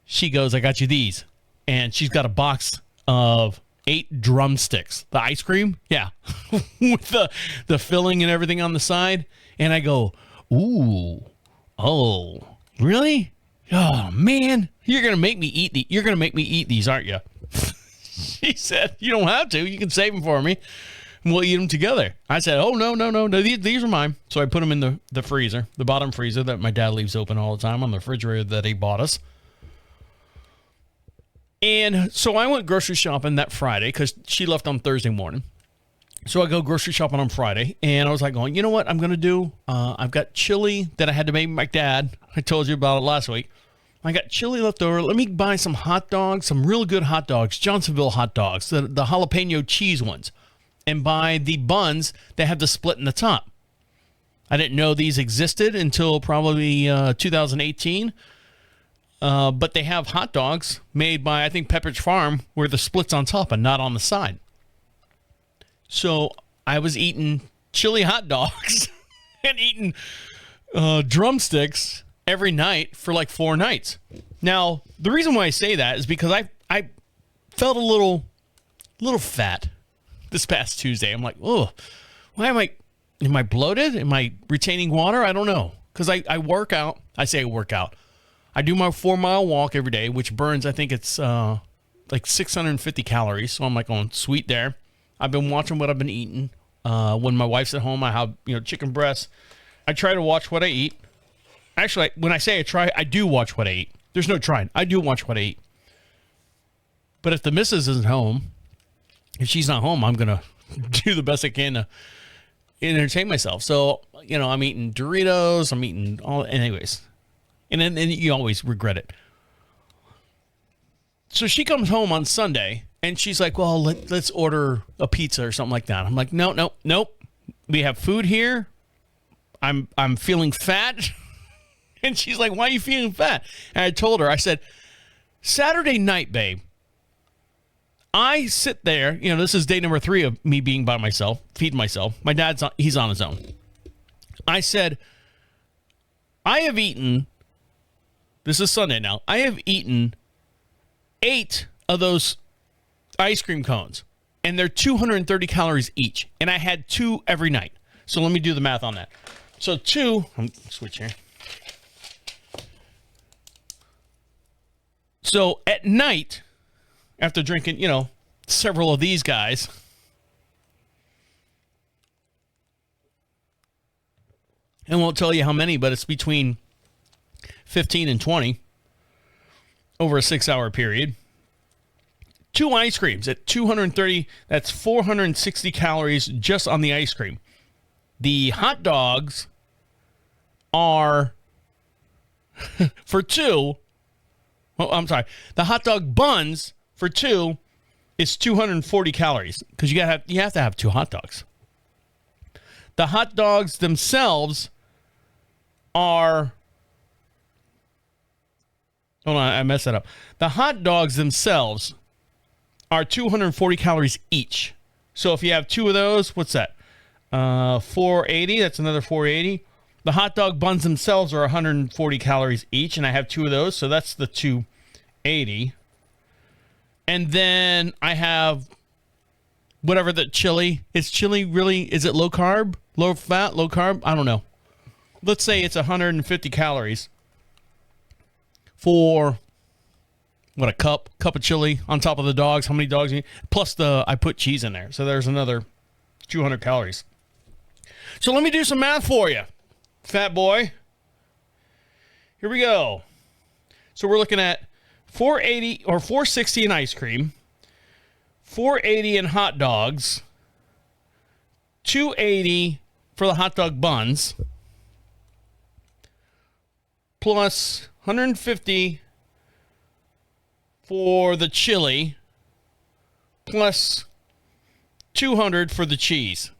She goes, I got you these. And she's got a box of 8 drumsticks. The ice cream? Yeah. With the filling and everything on the side. And I go, ooh, oh, really? Oh, man, you're going to make me eat these, aren't you? She said, you don't have to. You can save them for me. And we'll eat them together. I said, oh, no. These are mine. So I put them in the freezer, the bottom freezer that my dad leaves open all the time on the refrigerator that he bought us. And so I went grocery shopping that Friday because she left on Thursday morning. So I go grocery shopping on Friday, and I was like going, you know what I'm going to do? I've got chili that I had to make my dad. I told you about it last week. I got chili left over. Let me buy some hot dogs, some real good hot dogs, Johnsonville hot dogs, the jalapeno cheese ones, and buy the buns that have the split in the top. I didn't know these existed until probably 2018. But they have hot dogs made by, I think, Pepperidge Farm, where the split's on top and not on the side. So I was eating chili hot dogs and eating drumsticks every night for like 4 nights. Now, the reason why I say that is because I felt a little fat this past Tuesday. I'm like, oh, why am I bloated? Am I retaining water? I don't know. Because I work out. I say I work out. I do my 4-mile walk every day, which burns, I think it's like 650 calories. So I'm like, oh, sweet there. I've been watching what I've been eating. When my wife's at home, I have, chicken breasts. I try to watch what I eat. Actually, when I say I try, I do watch what I eat. There's no trying. I do watch what I eat. But if the missus isn't home, if she's not home, I'm going to do the best I can to entertain myself. So, I'm eating Doritos. I'm eating all, anyways. And then you always regret it. So she comes home on Sunday, and she's like, well, let's order a pizza or something like that. I'm like, nope. We have food here. I'm feeling fat. And she's like, why are you feeling fat? And I told her, I said, Saturday night, babe, I sit there, this is day number 3 of me being by myself, feeding myself. My dad's he's on his own. I said, I have eaten, this is Sunday now, I have eaten 8 of those ice cream cones, and they're 230 calories each, and I had 2 every night. So let me do the math on that. So 2, switch here. So at night, after drinking, several of these guys, and won't tell you how many, but it's between 15 and 20 over a 6-hour period. 2 ice creams at 230, that's 460 calories just on the ice cream. The hot dogs are, for 2, I'm sorry, the hot dog buns for 2 is 240 calories because you have to have 2 hot dogs. The hot dogs themselves are, hold on, I messed that up. The hot dogs themselves are 240 calories each. So if you have 2 of those, what's that? 480, that's another 480. The hot dog buns themselves are 140 calories each, and I have 2 of those, so that's the 280. And then I have whatever the chili. Is chili really, is it low carb, low fat, low carb? I don't know. Let's say it's 150 calories for, what, a cup of chili on top of the dogs. How many dogs you need? Plus I put cheese in there, so there's another 200 calories. So let me do some math for you, fat boy. Here we go. So we're looking at 480 or 460 in ice cream, 480 in hot dogs, 280 for the hot dog buns, plus 150 for the chili, plus 200 for the cheese.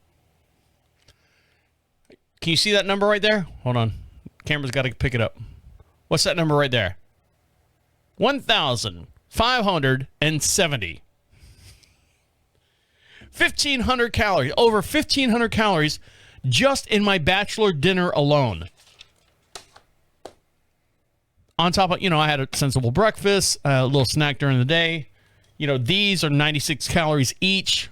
Can you see that number right there? Hold on. Camera's got to pick it up. What's that number right there? 1,570. 1,500 calories. Over 1,500 calories just in my Bachelor dinner alone. On top of, I had a sensible breakfast, a little snack during the day. These are 96 calories each.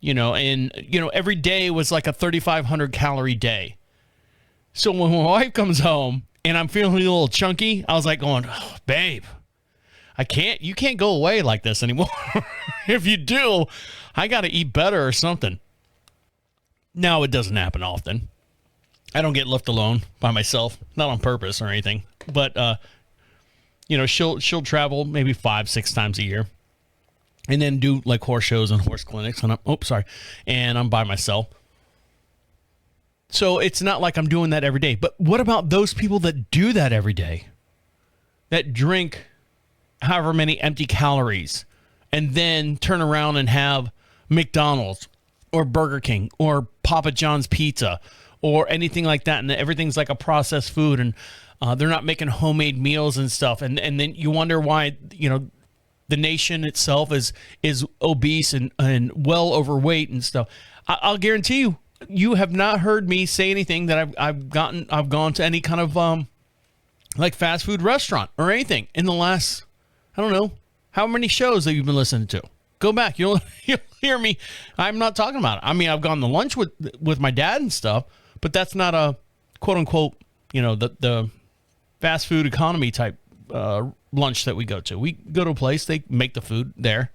And every day was like a 3,500 calorie day. So when my wife comes home and I'm feeling a little chunky, I was like going, oh, babe, you can't go away like this anymore. If you do, I got to eat better or something. No, it doesn't happen often. I don't get left alone by myself, not on purpose or anything, but, she'll travel maybe 5-6 times a year. And then do like horse shows and horse clinics. And I'm by myself. So it's not like I'm doing that every day. But what about those people that do that every day? That drink however many empty calories and then turn around and have McDonald's or Burger King or Papa John's pizza or anything like that. And everything's like a processed food and they're not making homemade meals and stuff. And then you wonder why, the nation itself is obese and well overweight and stuff. I'll guarantee you, you have not heard me say anything that I've gone to any kind of like fast food restaurant or anything in the last, I don't know, how many shows that you've been listening to. Go back, you'll hear me. I'm not talking about it. I mean, I've gone to lunch with my dad and stuff, but that's not a quote unquote, the fast food economy type lunch that we go to. We go to a place, they make the food there.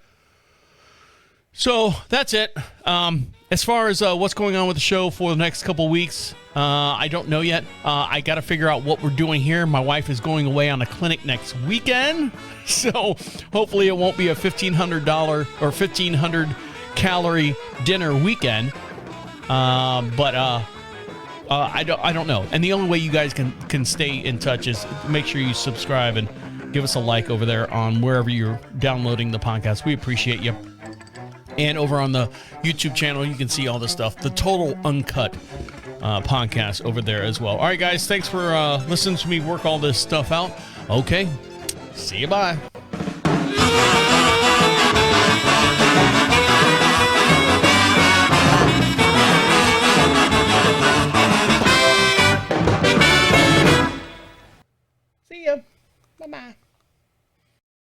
So that's it. As far as what's going on with the show for the next couple weeks, I don't know yet. I got to figure out what we're doing here. My wife is going away on a clinic next weekend, so hopefully it won't be a $1,500 or 1,500 calorie dinner weekend. But I don't know. And the only way you guys can stay in touch is make sure you subscribe and give us a like over there on wherever you're downloading the podcast. We appreciate you. And over on the YouTube channel, you can see all this stuff, the total uncut podcast over there as well. All right, guys, thanks for listening to me work all this stuff out. Okay, see you, bye. See ya. Bye-bye.